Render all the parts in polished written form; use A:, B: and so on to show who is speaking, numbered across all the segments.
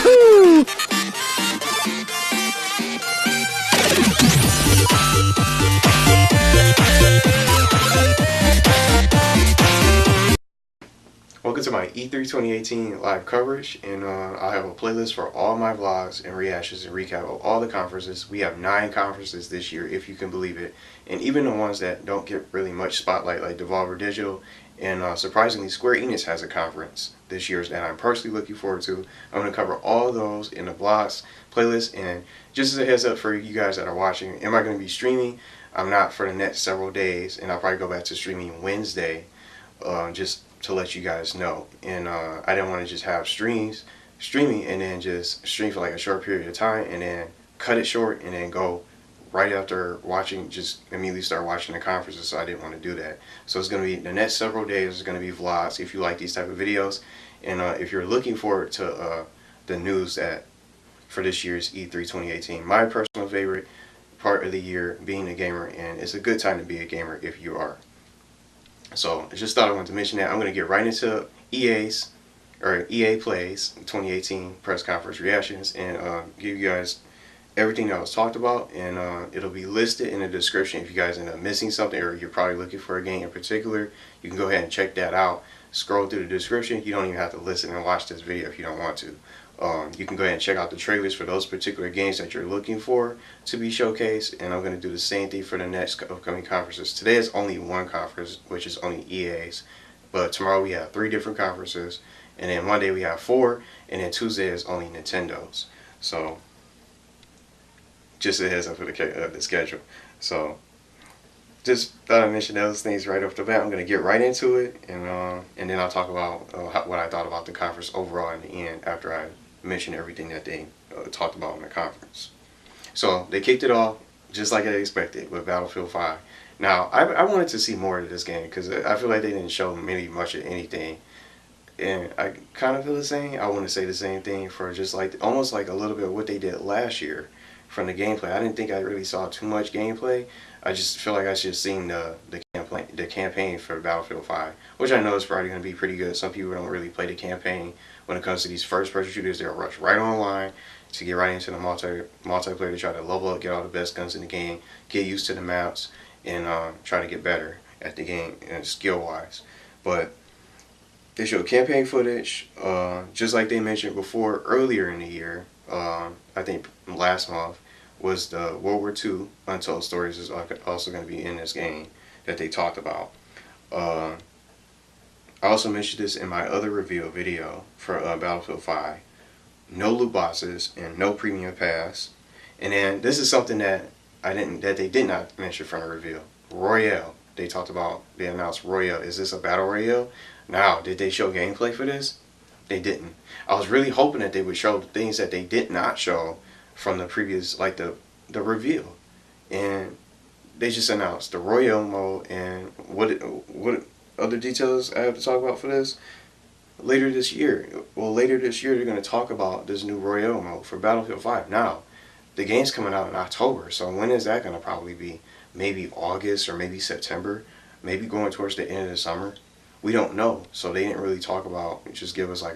A: Woohoo!
B: Welcome to my E3 2018 live coverage, and I have a playlist for all my vlogs and reactions and recap of all the conferences. We have 9 conferences this year, if you can believe it, and even the ones that don't get really much spotlight, like Devolver Digital, and surprisingly, Square Enix has a conference this year that I'm personally looking forward to. I'm going to cover all of those in the vlogs playlist, and just as a heads up for you guys that are watching, am I going to be streaming? I'm not for the next several days, and I'll probably go back to streaming Wednesday, just to let you guys know. And I didn't want to just have streaming and then just stream for like a short period of time and then cut it short and then go right after watching, just immediately start watching the conferences. So I didn't want to do that. So it's going to be the next several days is going to be vlogs if you like these type of videos, and if you're looking forward to the news that for this year's E3 2018, my personal favorite part of the year being a gamer, and it's a good time to be a gamer if you are. So I just thought I wanted to mention that. I'm going to get right into EA Plays 2018 press conference reactions and give you guys everything that was talked about, and it'll be listed in the description. If you guys end up missing something or you're probably looking for a game in particular, you can go ahead and check that out. Scroll through the description. You don't even have to listen and watch this video if you don't want to. You can go ahead and check out the trailers for those particular games that you're looking for to be showcased, and I'm going to do the same thing for the next upcoming conferences. Today is only one conference, which is only EA's, but tomorrow we have 3 different conferences, and then Monday we have 4, and then Tuesday is only Nintendo's. So just a heads up for the schedule. So just thought I'd mention those things right off the bat. I'm going to get right into it, and then I'll talk about what I thought about the conference overall in the end after I mention everything that they talked about in the conference. So they kicked it off just like I expected with Battlefield 5. Now I wanted to see more of this game because I feel like they didn't show much of anything, and I kind of feel the same. I want to say the same thing for just like almost like a little bit of what they did last year from the gameplay. I didn't think I really saw too much gameplay. I just feel like I should have seen the campaign for Battlefield 5, which I know is probably going to be pretty good. Some people don't really play the campaign when it comes to these first-person shooters. They'll rush right online to get right into the multiplayer to try to level up, get all the best guns in the game, get used to the maps, and try to get better at the game and skill-wise. But they showed campaign footage, just like they mentioned before earlier in the year. I think last month was the World War II Untold stories is also going to be in this game that they talked about. I also mentioned this in my other review video for Battlefield 5. No loot boxes and no premium pass. And then this is something that they did not mention from the review. Royale. They announced Royale. Is this a battle royale? Now, did they show gameplay for this? They didn't. I was really hoping that they would show the things that they did not show from the previous, like the review, and they just announced the Royale mode. And what other details I have to talk about for this later this year. Well, later this year they're going to talk about this new Royale mode for Battlefield 5. Now, the game's coming out in October, so when is that going to probably be? Maybe August or maybe September, maybe going towards the end of the summer. We don't know, so they didn't really talk about, just give us like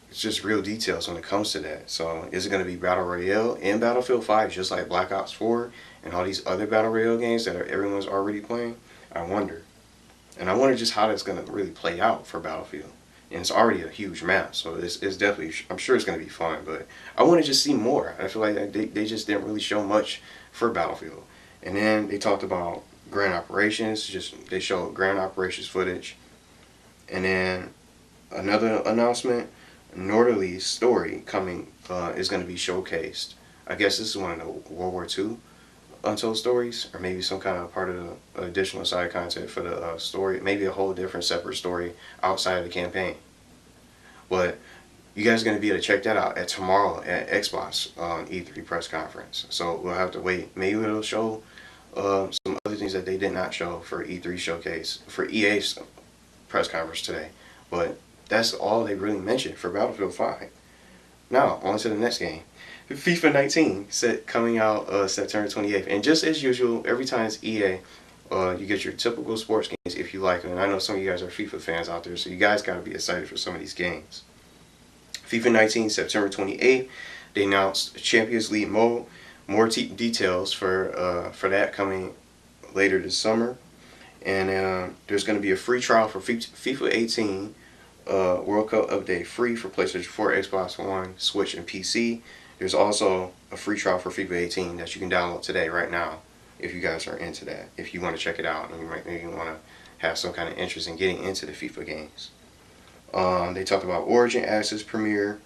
B: it's just real details when it comes to that. So is it going to be Battle Royale in Battlefield 5 just like Black Ops 4 and all these other Battle Royale games that everyone's already playing? I wonder. And I wonder just how that's going to really play out for Battlefield. And it's already a huge map, so it's definitely, I'm sure it's going to be fun, but I want to just see more. I feel like they just didn't really show much for Battlefield. And then they talked about Grand Operations, they showed Grand Operations footage. And then another announcement, Nordly's story coming is going to be showcased. I guess this is one of the World War II Untold stories, or maybe some kind of part of the additional side content for the story, maybe a whole different separate story outside of the campaign. But you guys are going to be able to check that out tomorrow at Xbox E3 press conference. So we'll have to wait. Maybe it'll show some other things that they did not show for E3 showcase, for EA's press conference today. But that's all they really mentioned for Battlefield 5. Now, on to the next game. FIFA 19 coming out September 28th. And just as usual, every time it's EA, you get your typical sports games if you like them. And I know some of you guys are FIFA fans out there, so you guys got to be excited for some of these games. FIFA 19, September 28th. They announced Champions League mode. More details for that coming later this summer. And there's going to be a free trial for FIFA 18 World Cup update, free for PlayStation 4, Xbox One, Switch, and PC. There's also a free trial for FIFA 18 that you can download today, right now, if you guys are into that. If you want to check it out and you might maybe want to have some kind of interest in getting into the FIFA games. They talked about Origin Access Premiere,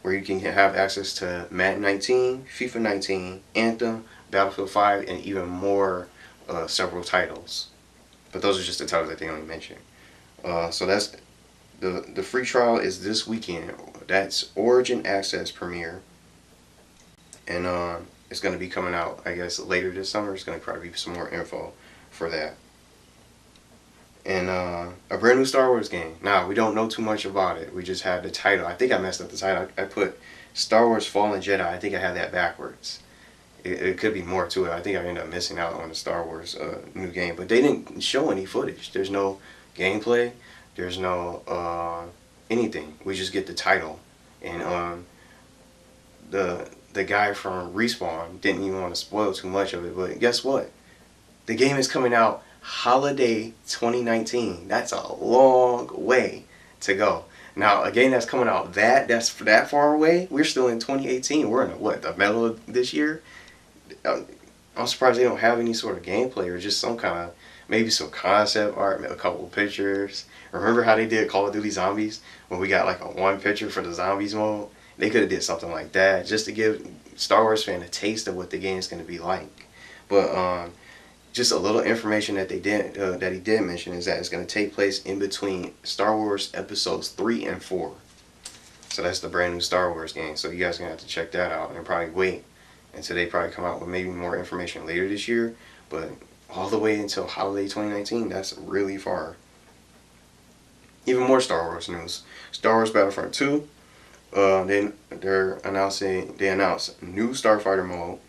B: where you can have access to Madden 19, FIFA 19, Anthem, Battlefield 5, and even more several titles. But those are just the titles that they only mentioned. So that's the free trial is this weekend. That's Origin Access Premiere, and it's going to be coming out, I guess, later this summer. It's going to probably be some more info for that. And a brand new Star Wars game. Now, we don't know too much about it. We just had the title. I think I messed up the title. I put Star Wars Fallen Jedi. I think I had that backwards. It could be more to it. I think I ended up missing out on the Star Wars new game. But they didn't show any footage. There's no gameplay. There's no anything. We just get the title. And the guy from Respawn didn't even want to spoil too much of it. But guess what? The game is coming out holiday 2019. That's a long way to go. Now, a game that's coming out that's that far away, we're still in 2018. We're in the middle of this year. I'm surprised they don't have any sort of gameplay or just some kind of, maybe some concept art, a couple of pictures. Remember how they did Call of Duty Zombies when we got like a one picture for the zombies mode? They could have did something like that just to give Star Wars fan a taste of what the game is going to be like. But just a little information that he did mention is that it's going to take place in between Star Wars episodes 3 and 4. So that's the brand new Star Wars game. So you guys are going to have to check that out and probably wait until they probably come out with maybe more information later this year. But all the way until holiday 2019, that's really far. Even more Star Wars news. Star Wars Battlefront 2. They announced new Starfighter mode.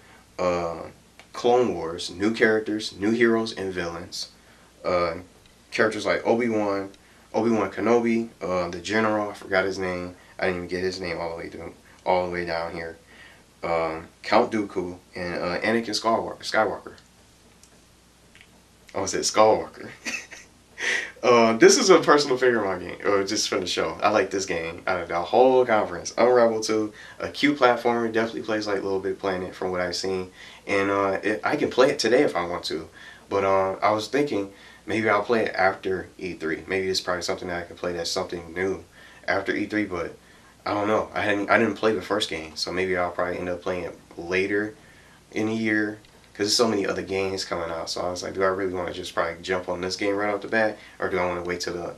B: Clone Wars, new characters, new heroes and villains. Characters like Obi-Wan Kenobi, the General, I forgot his name. I didn't even get his name all the way down here. Count Dooku and Anakin Skywalker. I almost said Skywalker. This is a personal favorite of my game, just from the show. I like this game out of the whole conference. Unravel 2, a cute platformer, definitely plays like Little Big Planet from what I've seen. And I can play it today if I want to. But I was thinking maybe I'll play it after E3. Maybe it's probably something that I can play that's something new after E3, but I don't know. I didn't play the first game, so maybe I'll probably end up playing it later in the year. Because there's so many other games coming out, so I was like, do I really want to just probably jump on this game right off the bat, or do I want to wait till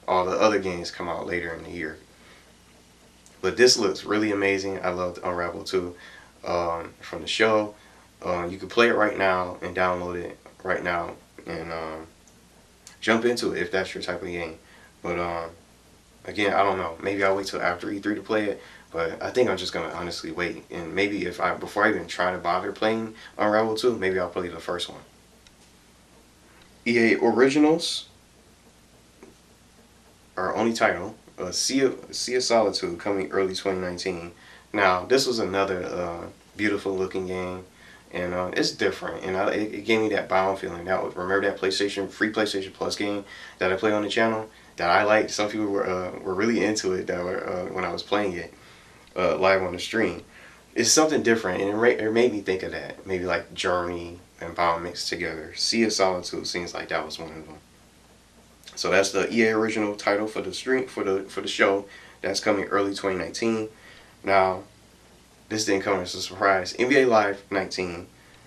B: all the other games come out later in the year? But this looks really amazing. I loved Unravel 2 from the show. You can play it right now and download it right now and jump into it if that's your type of game. But again, I don't know. Maybe I'll wait till after E3 to play it. But I think I'm just gonna honestly wait, and maybe before I even try to bother playing Unravel 2, maybe I'll play the first one. EA Originals, our only title, Sea of Solitude, coming early 2019. Now this was another beautiful looking game, and it's different, and it gave me that Bound feeling. Remember that free PlayStation Plus game that I played on the channel that I liked. Some people were really into it when I was playing it. Live on the stream. It's something different, and it made me think of that. Maybe like Journey and Bound mixed together. Sea of Solitude seems like that was one of them. So that's the EA original title for the show. That's coming early 2019. Now, this didn't come as a surprise. NBA Live 19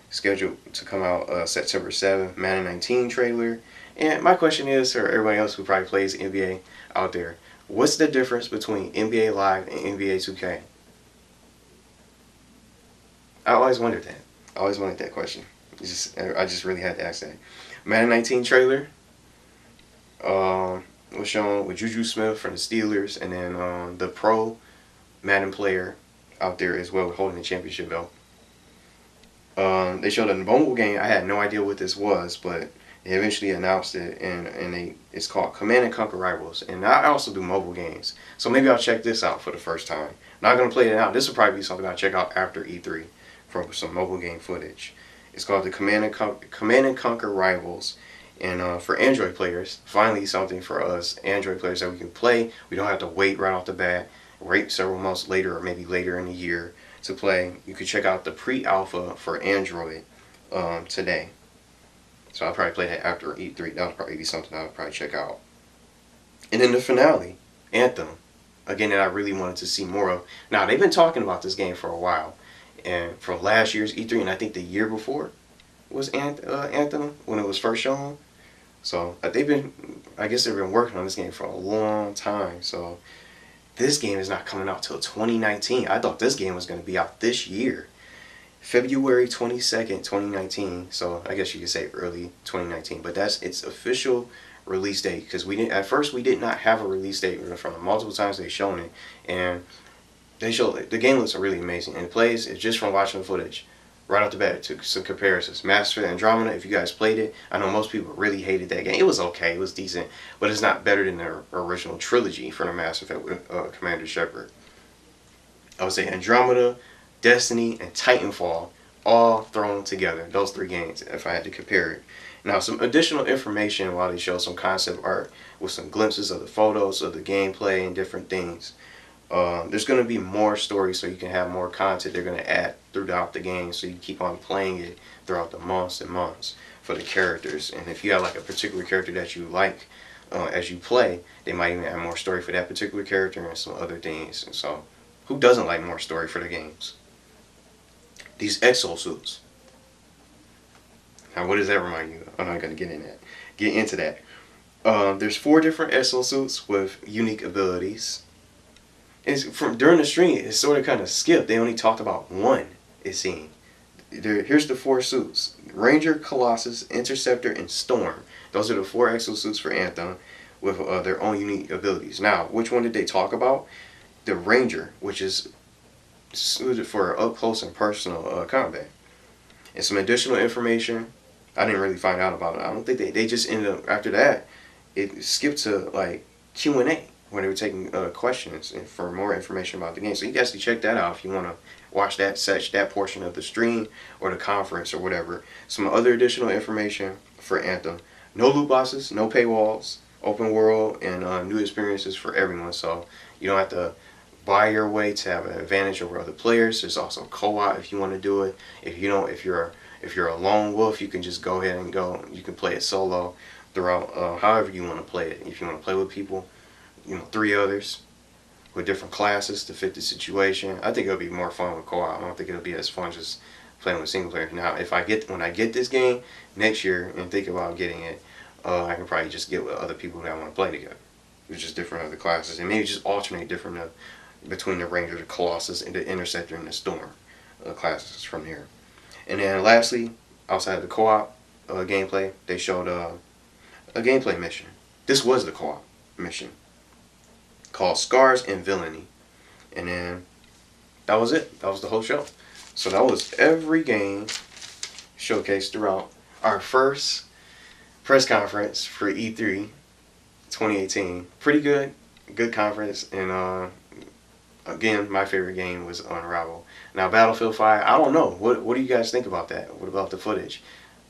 B: scheduled to come out September 7th. Madden 19 trailer. And my question is, for everybody else who probably plays NBA out there, what's the difference between NBA Live and NBA 2K? I always wondered that. I always wanted that question. I just really had to ask that. Madden 19 trailer was shown with Juju Smith from the Steelers, and then the pro Madden player out there as well holding the championship belt. They showed a mobile game. I had no idea what this was, but it They eventually announced it, and it's called Command and Conquer Rivals. And I also do mobile games, so maybe I'll check this out for the first time. Not gonna play it out. This will probably be something I'll check out after E3 from some mobile game footage. It's called the Command and Conquer Rivals, and for Android players, finally something for us Android players that we can play. We don't have to wait right off the bat, wait several months later or maybe later in the year to play. You can check out the pre-alpha for Android today. So I'll probably play that after E3. That'll probably be something I'll probably check out. And then the finale, Anthem. Again, that I really wanted to see more of. Now, they've been talking about this game for a while. And from last year's E3, and I think the year before was Anthem, when it was first shown. So I guess they've been working on this game for a long time. So this game is not coming out till 2019. I thought this game was going to be out this year. February 22nd, 2019. So I guess you could say early 2019, but that's its official release date, because at first we did not have a release date from the multiple times they've shown it, and they showed it. The game looks really amazing, and it plays just from watching the footage right off the bat. It took some comparisons. Mass Effect Andromeda, if you guys played it, I know most people really hated that game. It was okay, it was decent, but it's not better than the original trilogy for the Mass Effect with Commander Shepard. I would say Andromeda, Destiny, and Titanfall all thrown together. Those three games, if I had to compare it. Now, some additional information while they show some concept art with some glimpses of the photos of the gameplay and different things. There's going to be more stories, so you can have more content they're going to add throughout the game, so you keep on playing it throughout the months and months for the characters. And if you have like a particular character that you like as you play, they might even add more story for that particular character and some other things. And so, who doesn't like more story for the games? These exosuits. Now, what does that remind you of? I'm not going to get into that. There's 4 different exosuits with unique abilities. During the stream, it's sort of kind of skipped. They only talked about one, it seemed. Here's the 4 suits: Ranger, Colossus, Interceptor, and Storm. Those are the 4 exosuits for Anthem with their own unique abilities. Now, which one did they talk about? The Ranger, which is suited for up close and personal combat. And some additional information I didn't really find out about it. I don't think they just ended up, after that, it skipped to like Q&A when they were taking questions and for more information about the game. So you guys can check that out if you want to watch that portion of the stream or the conference or whatever. Some other additional information for Anthem: no loot boxes, no paywalls, open world, and new experiences for everyone. So you don't have to buy your way to have an advantage over other players. There's also co-op if you want to do it. If you're a lone wolf, you can just go ahead and go. You can play it solo throughout, however you want to play it. If you want to play with people, 3 others with different classes to fit the situation. I think it'll be more fun with co-op. I don't think it'll be as fun just playing with single player. Now, when I get this game next year and think about getting it, I can probably just get with other people that want to play together. It's just different other classes, and maybe just alternate different between the Ranger, the Colossus, and the Interceptor and the Storm classes from here. And then lastly, outside of the co-op gameplay, they showed a gameplay mission. This was the co-op mission called Scars and Villainy. And then that was it. That was the whole show. So that was every game showcased throughout our first press conference for E3 2018. Pretty good conference. And again, my favorite game was Unravel. Now, Battlefield 5, I don't know. What do you guys think about that? What about the footage?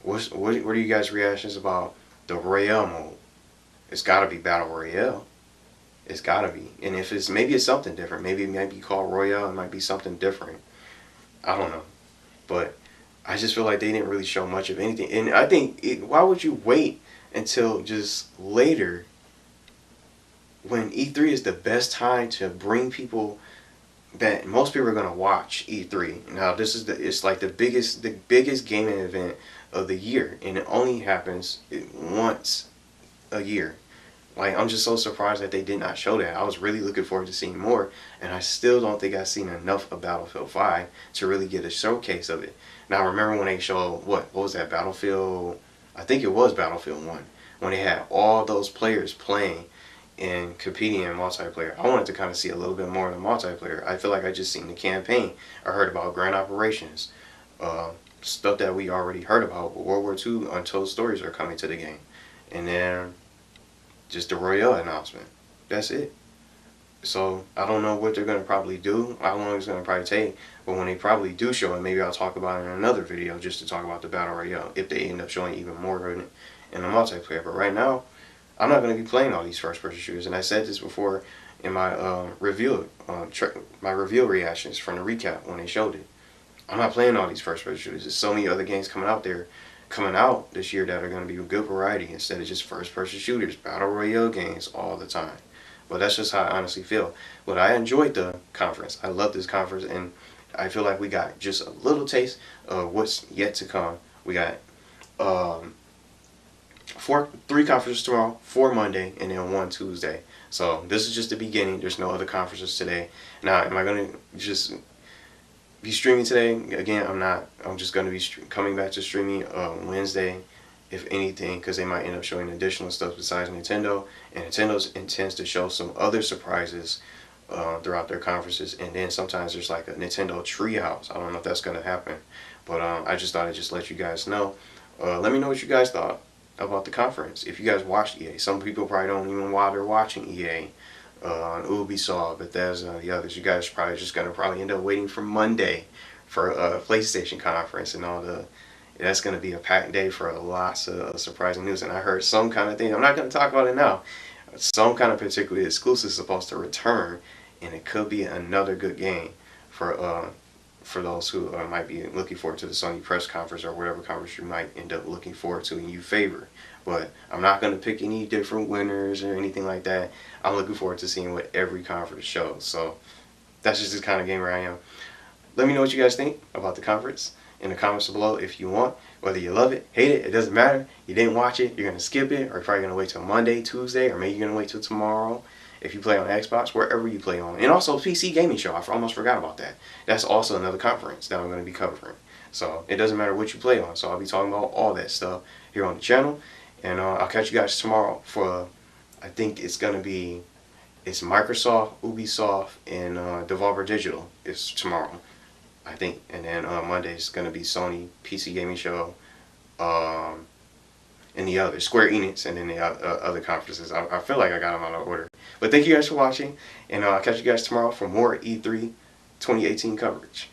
B: What are you guys' reactions about the Royale mode? It's got to be Battle Royale. It's got to be. And if maybe it's something different. Maybe it might be called Royale. It might be something different. I don't know. But I just feel like they didn't really show much of anything. And I think, why would you wait until just later when E3 is the best time to bring people that most people are going to watch E3. Now, it's like the biggest gaming event of the year, and it only happens once a year. Like, I'm just so surprised that they did not show that. I was really looking forward to seeing more, and I still don't think I've seen enough of Battlefield 5 to really get a showcase of it. Now, remember when they showed, what was that, Battlefield, I think it was Battlefield 1, when they had all those players playing and competing in multiplayer. I wanted to kind of see a little bit more of the multiplayer. I feel like I just seen the campaign. I heard about Grand Operations. stuff that we already heard about. World War II Untold stories are coming to the game. And then just the Royale announcement. That's it. So I don't know what they're going to probably do, how long it's going to probably take, but when they probably do show it, maybe I'll talk about it in another video just to talk about the Battle Royale, if they end up showing even more of it in the multiplayer. But right now, I'm not going to be playing all these first-person shooters, and I said this before in my review reactions from the recap when they showed it. I'm not playing all these first-person shooters. There's so many other games coming out this year that are going to be a good variety instead of just first-person shooters, Battle Royale games all the time. But that's just how I honestly feel. But I enjoyed the conference. I love this conference, and I feel like we got just a little taste of what's yet to come. We got 3 conferences tomorrow, 4 Monday, and then 1 Tuesday. So this is just the beginning. There's no other conferences today. Now, am I going to just be streaming today? Again, I'm not. I'm just going to be coming back to streaming Wednesday, if anything, because they might end up showing additional stuff besides Nintendo. And Nintendo intends to show some other surprises throughout their conferences. And then sometimes there's like a Nintendo Treehouse. I don't know if that's going to happen. But I just thought I'd just let you guys know. Let me know what you guys thought about the conference. If you guys watched EA. Some people probably don't even bother watching EA. Ubisoft, Bethesda, the others. You guys are probably just going to end up waiting for Monday for a PlayStation conference and all the... That's going to be a packed day for lots of surprising news. And I heard some kind of thing, I'm not going to talk about it now, some kind of particularly exclusive is supposed to return, and it could be another good game for those who might be looking forward to the Sony press conference or whatever conference you might end up looking forward to and you favor. But I'm not going to pick any different winners or anything like that. I'm looking forward to seeing what every conference shows. So that's just the kind of gamer I am. Let me know what you guys think about the conference in the comments below if you want. Whether you love it, hate it, it doesn't matter. You didn't watch it, you're going to skip it, or you're probably going to wait till Monday, Tuesday, or maybe you're going to wait till tomorrow if you play on Xbox, wherever you play on. And also PC Gaming Show, I almost forgot about that. That's also another conference that I'm going to be covering. So it doesn't matter what you play on. So I'll be talking about all that stuff here on the channel. And I'll catch you guys tomorrow for, I think it's going to be, it's Microsoft, Ubisoft, and Devolver Digital is tomorrow, I think. And then Monday is going to be Sony, PC Gaming Show, and the other, Square Enix, and then the other conferences. I feel like I got them out of order. But thank you guys for watching, and I'll catch you guys tomorrow for more E3 2018 coverage.